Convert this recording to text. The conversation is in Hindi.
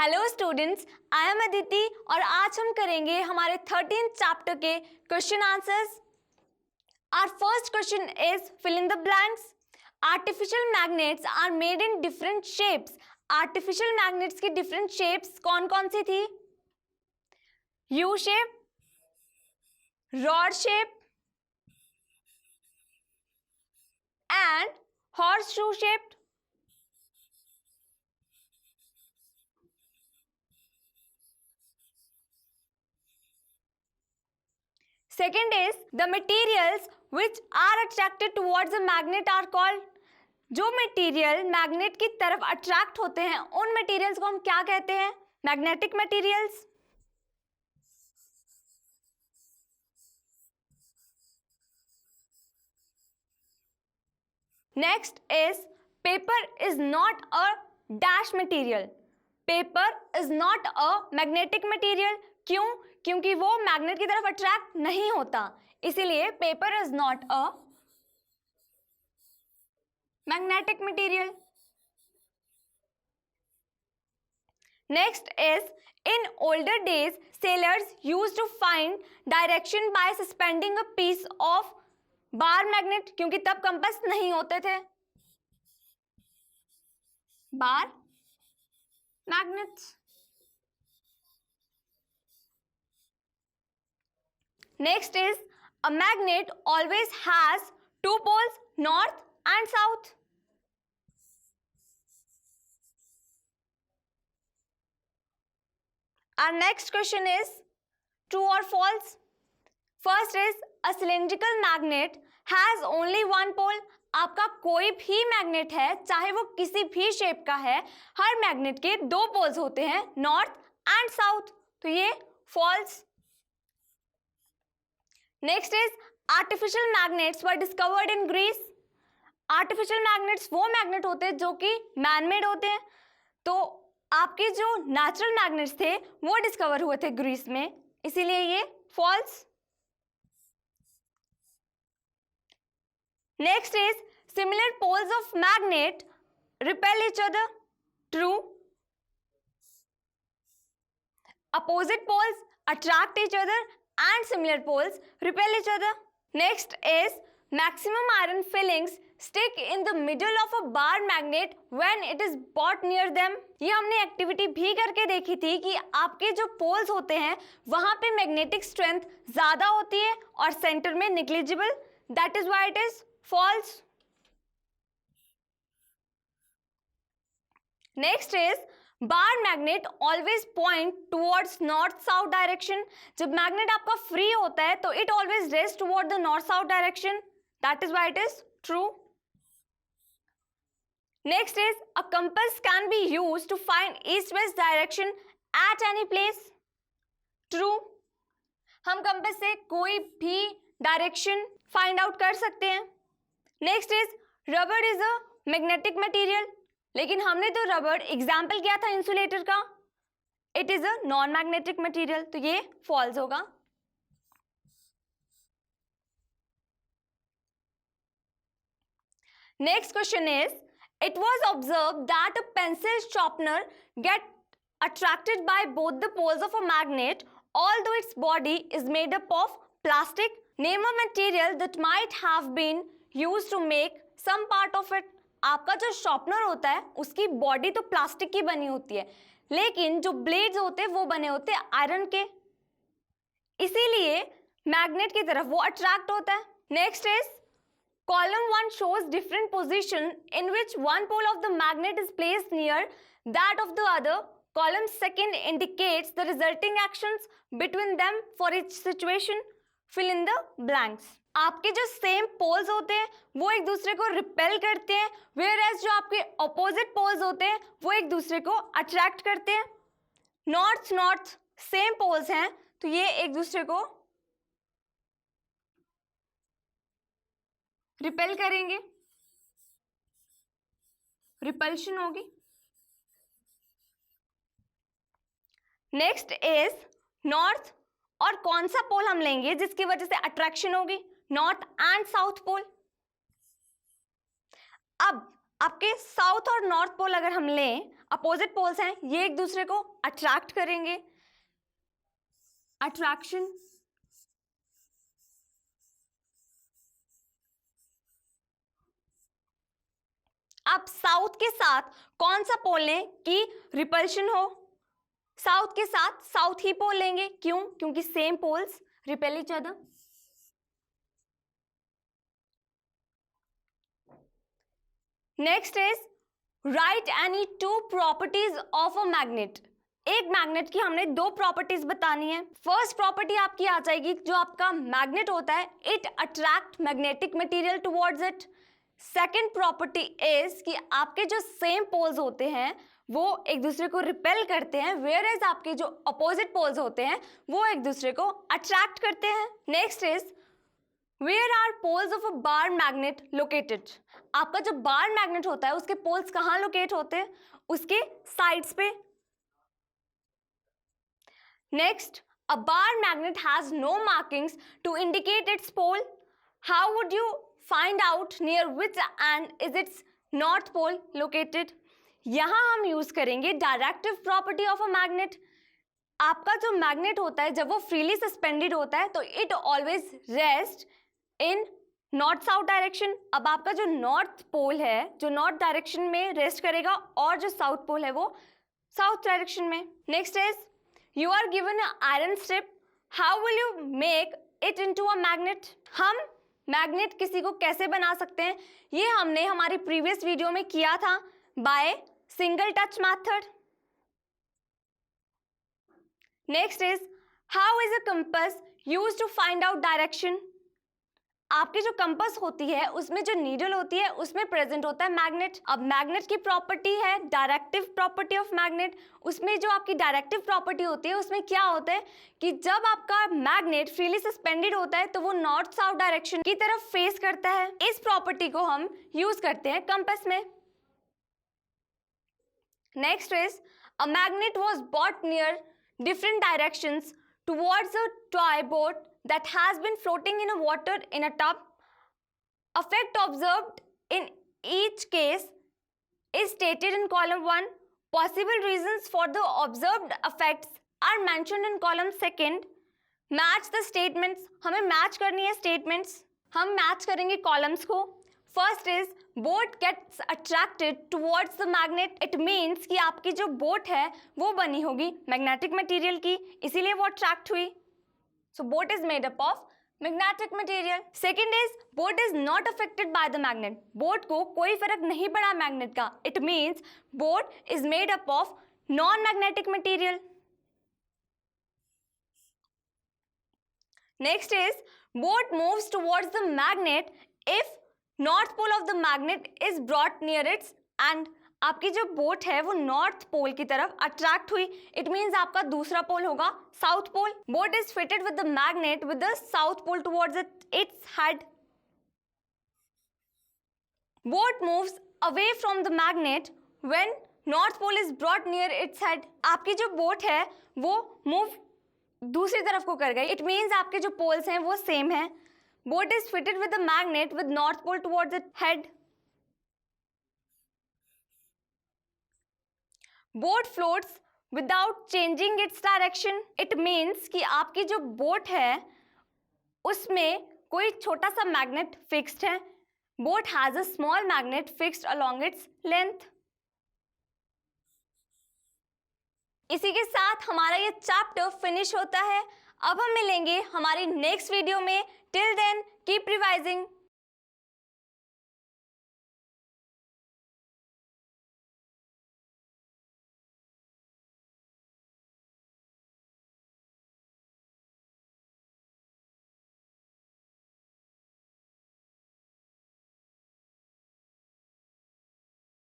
Hello students, I am Aditi और आज हम करेंगे हमारे 13th चैप्टर के question answers. Our first question is fill in the blanks. Artificial magnets are made in different shapes. Artificial magnets की डिफरेंट शेप्स कौन कौन सी थी? U shape, rod shape and horseshoe shape. Second is the materials which are attracted towards a magnet are called. जो मटेरियल मैग्नेट की तरफ अट्रैक्ट होते हैं उन मटेरियल्स को हम क्या कहते हैं? Magnetic materials. Next is paper is not a dash material. Paper is not a magnetic material. क्यों? क्योंकि वो मैग्नेट की तरफ अट्रैक्ट नहीं होता, इसीलिए paper is not a magnetic material. Next is in older days sailors used to find direction by suspending a piece of bar magnet, क्योंकि तब कंपास नहीं होते थे। Bar magnets. Next is a magnet always has two poles, north and south. Our next question is true or false. First is a cylindrical magnet has only one pole. आपका कोई भी मैग्नेट है, चाहे वो किसी भी शेप का है, हर मैग्नेट के दो पोल्स होते हैं, नॉर्थ एंड साउथ, तो ये false. Next is artificial magnets were discovered in Greece. Artificial magnets वो मैग्नेट होते हैं जो कि मैनमेड होते हैं, तो आपके जो नेचुरल मैग्नेट्स थे वो डिस्कवर हुए थे ग्रीस में, इसीलिए ये false. Next is similar poles of magnet repel each other. True. Opposite poles attract each other and similar poles repel each other. Next is maximum iron fillings stick in the middle of a bar magnet when it is brought near them. ये हमने एक्टिविटी भी करके देखी थी कि आपके जो पोल्स होते हैं वहां पे मैग्नेटिक स्ट्रेंथ ज्यादा होती है और सेंटर में negligible, that is why it is false. Next is bar magnet always point towards north south direction. जब मैग्नेट आपका फ्री होता है तो it always rest toward the north south direction, that is why it is true. Next is a compass can be used to find east west direction at any place. True. हम कंपास से कोई भी डायरेक्शन फाइंड आउट कर सकते हैं। Next is rubber is a magnetic material, लेकिन हमने तो रबर एग्जाम्पल किया था इंसुलेटर का, it is a non magnetic material, तो ये फॉल्स होगा। Next question is it was observed that a pencil sharpener get attracted by both the poles of a magnet although its body is made up of plastic. Name a material that might have been used to make some part of it. आपका जो शार्पनर होता है उसकी बॉडी तो प्लास्टिक की बनी होती है, लेकिन जो ब्लेड्स होते हैं वो बने होते हैं आयरन के, इसीलिए मैग्नेट की तरफ वो अट्रैक्ट होता है। Next is column 1 shows different position in which one pole of the magnet is placed near that of the other. Column 2 indicates the resulting actions between them for each situation. Fill in the blanks. आपके जो सेम पोल्स होते हैं वो एक दूसरे को रिपेल करते हैं, whereas जो आपके ऑपोजिट पोल्स होते हैं वो एक दूसरे को अट्रैक्ट करते हैं। नॉर्थ नॉर्थ सेम पोल्स हैं तो ये एक दूसरे को रिपेल करेंगे, रिपल्शन होगी। नेक्स्ट इज नॉर्थ, और कौन सा पोल हम लेंगे जिसकी वजह से अट्रैक्शन होगी? North and south pole. अब आपके साउथ और नॉर्थ पोल अगर हम लें, अपोजिट पोल्स हैं, ये एक दूसरे को अट्रैक्ट करेंगे, अट्रैक्शन। आप साउथ के साथ कौन सा पोल लें कि रिपल्शन हो? साउथ के साथ साउथ ही पोल लेंगे, क्यों? क्योंकि same poles repel each other. Next is write any two properties of a magnet. एक मैग्नेट की हमने दो प्रॉपर्टीज बतानी है। फर्स्ट प्रॉपर्टी आपकी आ जाएगी, जो आपका मैग्नेट होता है, it attract magnetic material towards it. Second property is कि आपके जो सेम पोल्स होते हैं वो एक दूसरे को रिपेल करते हैं, वेयर एज आपके जो अपोजिट पोल्स होते हैं वो एक दूसरे को अट्रैक्ट करते हैं। Next is where are poles of a bar magnet located. आपका जो बार मैग्नेट होता है उसके पोल्स कहाँ लोकेट होते हैं? उसके साइड्स पे। Next, a bar magnet has no markings to indicate its pole. How would you find out near which end is its north pole located? यहां हम यूज करेंगे directive property of a magnet. आपका जो मैग्नेट होता है जब वो फ्रीली सस्पेंडेड होता है तो it always rest in north south direction. अब आपका जो नॉर्थ पोल है जो नॉर्थ डायरेक्शन में रेस्ट करेगा और जो साउथ पोल है वो साउथ डायरेक्शन में। Next is you are given a iron strip, how will you make it into a magnet? हम मैग्नेट किसी को कैसे बना सकते हैं, ये हमने हमारी प्रीवियस वीडियो में किया था by single touch method. Next is how is a compass used to find out direction? आपकी जो कंपास होती है उसमें जो नीडल होती है उसमें प्रेजेंट होता है मैग्नेट। अब मैग्नेट की प्रॉपर्टी है डायरेक्टिव प्रॉपर्टी ऑफ मैग्नेट। उसमें जो आपकी डायरेक्टिव प्रॉपर्टी होती है उसमें क्या होता है कि जब आपका मैग्नेट फ्रीली सस्पेंडेड होता है तो वो नॉर्थ साउथ डायरेक्शन की तरफ फेस करता है। इस प्रॉपर्टी को हम यूज करते हैं कंपास में। Next is a magnet was bought near different directions towards a toy boat that has been floating in a water in a tub. Effect observed in each case is stated in column 1. Possible reasons for the observed effects are mentioned in column 2. Match the statements. हमें मैच करनी है statements. हम मैच करेंगे कॉलम्स को। First is boat gets attracted towards the magnet. It means कि आपकी जो बोट है वो बनी होगी मैग्नेटिक मटेरियल की, इसीलिए वो अट्रैक्ट हुई। So boat is made up of magnetic material. Second is boat is not affected by the magnet. Boat को कोई फर्क नहीं पड़ा मैग्नेट का। It means boat is made up of non magnetic material. Next is boat moves towards the magnet if north pole of the magnet is brought near its end आपकी जो बोट है वो नॉर्थ पोल की तरफ अट्रैक्ट हुई। इट मीन्स आपका दूसरा पोल होगा south pole. Boat is fitted with the magnet with the south pole towards its head. Boat moves away from the magnet when north pole is brought near its head. आपकी जो बोट है वो मूव दूसरी तरफ को कर गई। इट मीन्स आपके जो पोल्स हैं वो सेम है। Boat is fitted with a magnet with north pole towards its head. Boat floats without changing its direction. It means कि आपकी जो बोट है उसमें कोई छोटा सा मैग्नेट फिक्स्ड है। Boat has a small magnet fixed along its length. इसी के साथ हमारा ये चैप्टर फिनिश होता है। अब हम मिलेंगे हमारी नेक्स्ट वीडियो में। Till then keep revising.